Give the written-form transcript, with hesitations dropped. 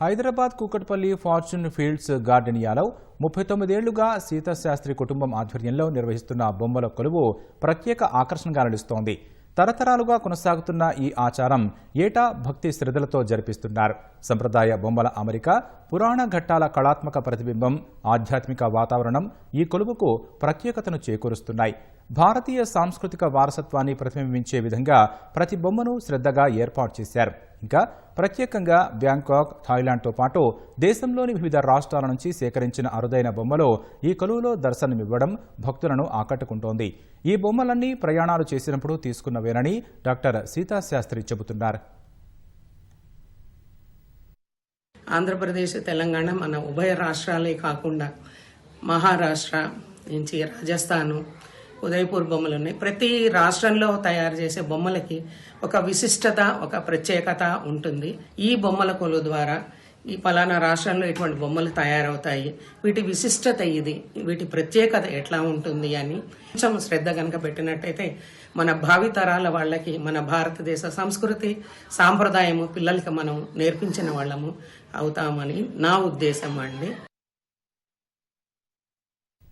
Hyderabad Kukatpally Fortune Fields garden యాలో 39 ఏళ్లుగా సీతాశాస్త్రి కుటుంబం ఆధ్వర్యంలో నిర్వహిస్తున్న బొమ్మల కొలువు ప్రత్యేక ఆకర్షణగా నిలుస్తోంది. తరతరాలుగా కొనసాగుతున్న ఈ ఆచారం ఏటా భక్తి శ్రద్ధలతో జరిపిస్తున్నారు. సంప్రదాయ బొమ్మల అమరిక, పురాణ ఘట్టాల కళాత్మక ప్రతిబింబం, ఆధ్యాత్మిక వాతావరణం ఈ కొలువుకు ప్రత్యేకతను చేకూరుస్తున్నాయి. భారతీయ సాంస్కృతిక వారసత్వాన్ని ప్రతిబింబించే విధంగా ప్రతి బొమ్మను శ్రద్ధగా ఏర్పాటు చేశారు. ఇంకా ప్రత్యేకంగా బ్యాంకాక్, థాయిలాండ్తో పాటు దేశంలోని వివిధ రాష్ట్రాల నుంచి సేకరించిన అరుదైన బొమ్మలు ఈ కొలువులో దర్శనమివ్వడం భక్తులను ఆకట్టుకుంటోంది. ఈ బొమ్మలన్నీ ప్రయాణాలు చేసినప్పుడు తీసుకున్నవేనని డాక్టర్ సీతాశాస్త్రి చెబుతున్నారు. ఆంధ్రప్రదేశ్, తెలంగాణ మన ఉభయ రాష్ట్రాలే కాకుండా మహారాష్ట్ర నుంచి రాజస్థాను, ఉదయపూర్ బొమ్మలు ఉన్నాయి. ప్రతి రాష్ట్రంలో తయారు చేసే బొమ్మలకి ఒక విశిష్టత, ఒక ప్రత్యేకత ఉంటుంది. ఈ బొమ్మల కొలువు ద్వారా ఈ పలానా రాష్ట్రంలో ఇటువంటి బొమ్మలు తయారవుతాయి, వీటి విశిష్టత ఇది, వీటి ప్రత్యేకత ఎట్లా ఉంటుంది అని కొంచెం శ్రద్ధ కనుక పెట్టినట్టయితే మన భావితరాల వాళ్ళకి మన భారతదేశ సంస్కృతి సాంప్రదాయము పిల్లలకి మనం నేర్పించిన వాళ్ళము అవుతామని నా ఉద్దేశం అండి.